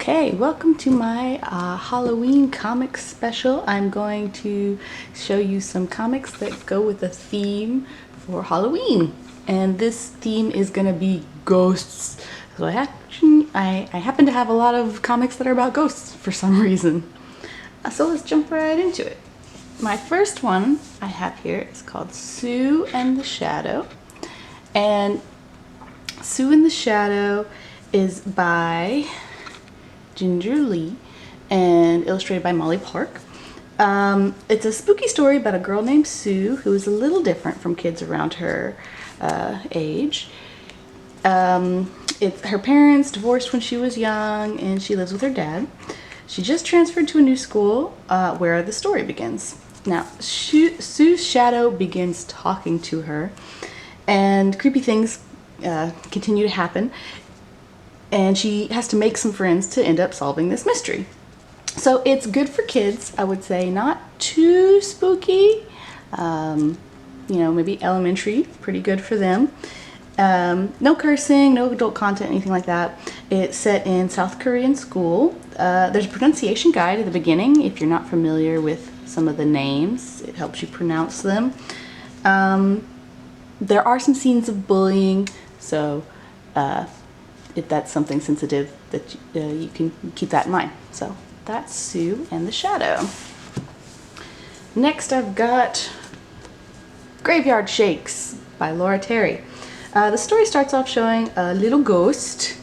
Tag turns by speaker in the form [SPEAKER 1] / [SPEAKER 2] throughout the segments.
[SPEAKER 1] Okay, welcome to my Halloween comics special. I'm going to show you some comics that go with a theme for Halloween. And this theme is going to be ghosts. So I happen to have a lot of comics that are about ghosts for some reason. So let's jump right into it. My first one I have here is called Sue and the Shadow. And Sue and the Shadow is by Ginger Lee and illustrated by Molly Park. It's a spooky story about a girl named Sue who is a little different from kids around her age. Her parents divorced when she was young and she lives with her dad. She just transferred to a new school where the story begins. Now, Sue's shadow begins talking to her and creepy things continue to happen. And she has to make some friends to end up solving this mystery. So it's good for kids, I would say, not too spooky. Maybe elementary, pretty good for them. No cursing, no adult content, anything like that. It's set in South Korean school. There's a pronunciation guide at the beginning if you're not familiar with some of the names. It helps you pronounce them. There are some scenes of bullying, so if that's something sensitive, that you can keep that in mind. So that's Sue and the Shadow. Next I've got Graveyard Shakes by Laura Terry. The story starts off showing a little ghost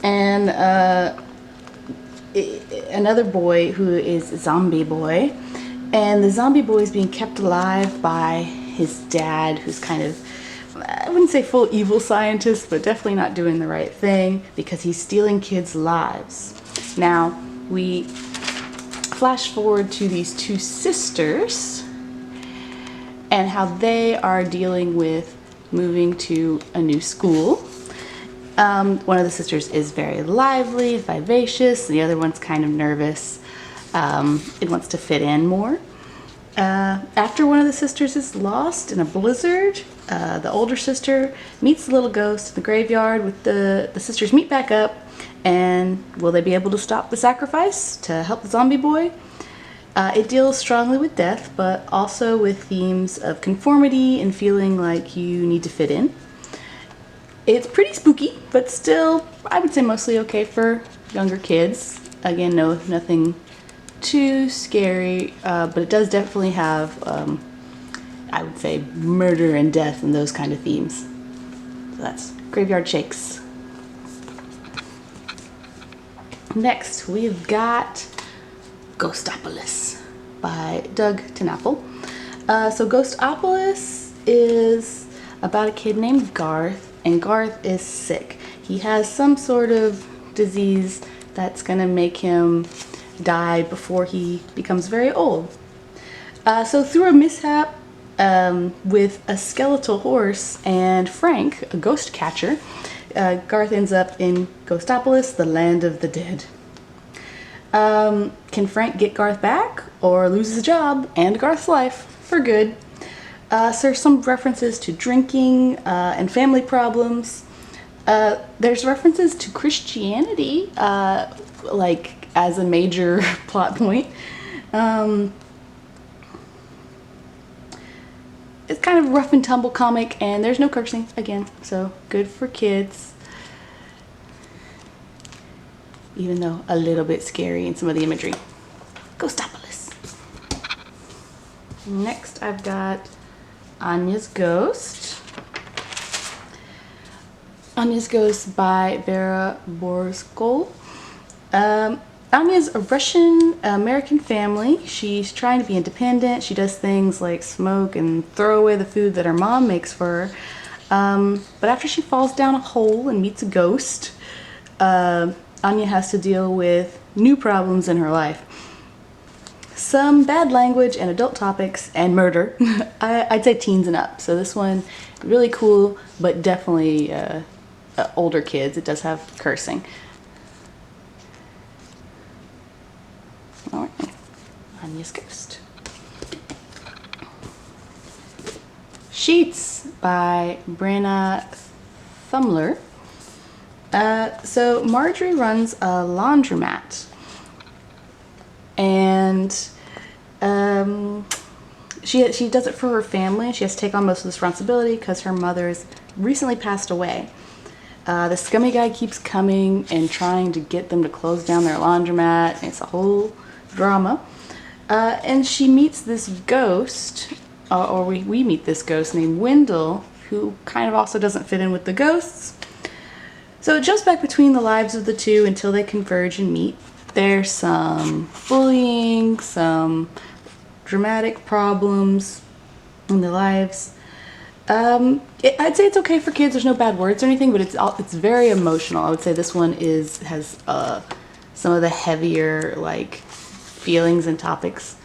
[SPEAKER 1] and another boy who is a zombie boy, and the zombie boy is being kept alive by his dad, who's kind of, I wouldn't say full evil scientist, but definitely not doing the right thing because he's stealing kids' lives. Now, we flash forward to these two sisters and how they are dealing with moving to a new school. One of the sisters is very lively, vivacious, and the other one's kind of nervous. It wants to fit in more. After one of the sisters is lost in a blizzard, the older sister meets the little ghost in the graveyard. With the sisters meet back up, and will they be able to stop the sacrifice to help the zombie boy? It deals strongly with death, but also with themes of conformity and feeling like you need to fit in. It's pretty spooky, but still, I would say mostly okay for younger kids. Again, nothing too scary, but it does definitely have, I would say, murder and death and those kind of themes. So that's Graveyard Shakes. Next, we've got Ghostopolis by Doug TenNapel. So Ghostopolis is about a kid named Garth, and Garth is sick. He has some sort of disease that's gonna make him die before he becomes very old. So through a mishap with a skeletal horse and Frank, a ghost catcher, Garth ends up in Ghostopolis, the land of the dead. Can Frank get Garth back or lose his job and Garth's life for good? So there's some references to drinking and family problems. There's references to Christianity, like as a major plot point. It's kind of a rough and tumble comic, and there's no cursing again, so good for kids. Even though a little bit scary in some of the imagery. Ghostopolis. Next I've got Anyas Ghost. Anyas Ghost by Vera Borzkol. Anya's a Russian-American family. She's trying to be independent. She does things like smoke and throw away the food that her mom makes for her. But after she falls down a hole and meets a ghost, Anya has to deal with new problems in her life. Some bad language and adult topics and murder. I'd say teens and up. So this one, really cool, but definitely older kids. It does have cursing. Alright, Anyas Ghost. Sheets by Brenna Thumler. So Marjorie runs a laundromat, and she does it for her family. She has to take on most of the responsibility because her mother's recently passed away. The scummy guy keeps coming and trying to get them to close down their laundromat. It's a whole drama. And she meets this ghost, or we meet this ghost named Wendell, who kind of also doesn't fit in with the ghosts. So it jumps back between the lives of the two until they converge and meet. There's some bullying, some dramatic problems in their lives. I'd say it's okay for kids. There's no bad words or anything, but it's very emotional. I would say this one has some of the heavier like feelings and topics.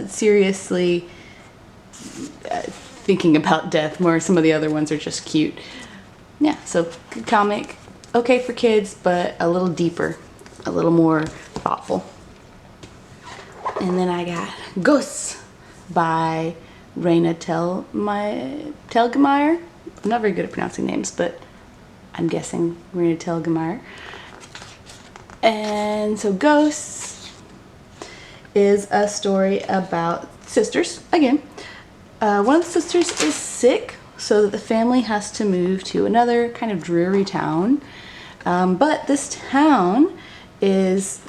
[SPEAKER 1] Seriously thinking about death more. Some of the other ones are just cute. Yeah, so good comic. Okay for kids, but a little deeper, a little more thoughtful. And then I got Ghosts by Raina Telgemeier. I'm not very good at pronouncing names, but I'm guessing Raina Telgemeier. And so Ghosts is a story about sisters, again. One of the sisters is sick, so that the family has to move to another kind of dreary town. But this town has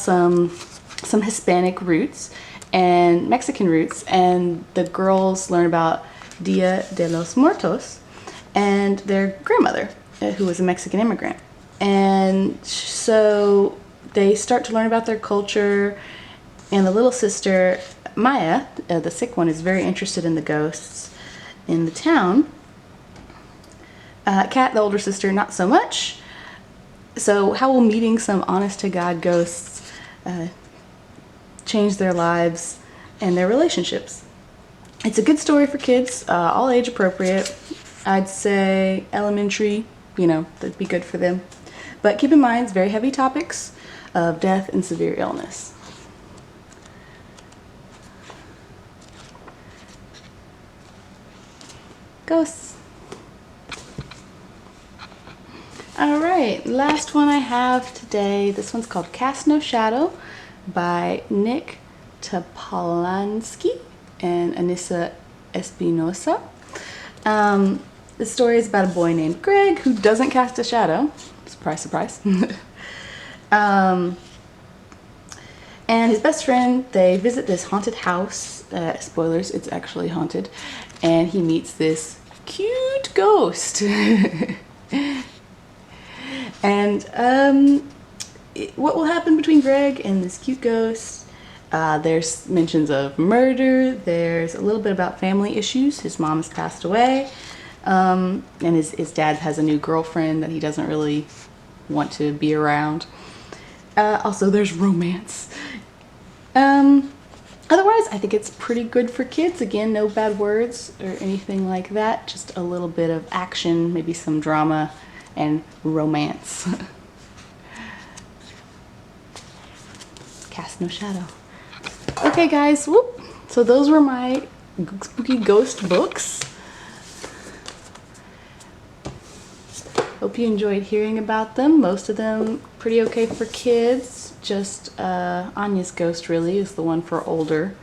[SPEAKER 1] some Hispanic roots and Mexican roots, and the girls learn about Dia de los Muertos and their grandmother, who was a Mexican immigrant. And so they start to learn about their culture, and the little sister, Maya, the sick one, is very interested in the ghosts in the town. Kat, the older sister, not so much. So how will meeting some honest-to-God ghosts change their lives and their relationships? It's a good story for kids, all age appropriate. I'd say elementary, that'd be good for them. But keep in mind, it's very heavy topics of death and severe illness. Ghosts. Alright, last one I have today. This one's called Cast No Shadow by Nick Topolansky and Anissa Espinosa. The story is about a boy named Greg who doesn't cast a shadow. Surprise, surprise. And his best friend, they visit this haunted house. Spoilers, it's actually haunted. And he meets this cute ghost. And what will happen between Greg and this cute ghost? There's mentions of murder. There's a little bit about family issues. His mom has passed away. And his dad has a new girlfriend that he doesn't really want to be around. Also, there's romance. Otherwise, I think it's pretty good for kids. Again, no bad words or anything like that. Just a little bit of action, maybe some drama and romance. Cast No Shadow. Okay, guys. Whoop. So those were my spooky ghost books. Hope you enjoyed hearing about them. Most of them pretty okay for kids. Just Anyas Ghost really is the one for older.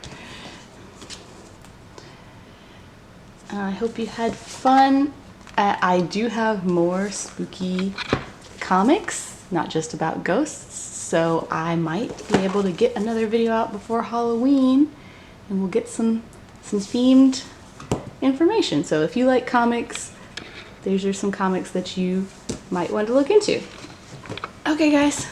[SPEAKER 1] I hope you had fun. I do have more spooky comics, not just about ghosts, so I might be able to get another video out before Halloween, and we'll get some themed information. So if you like comics, these are some comics that you might want to look into. Okay, guys.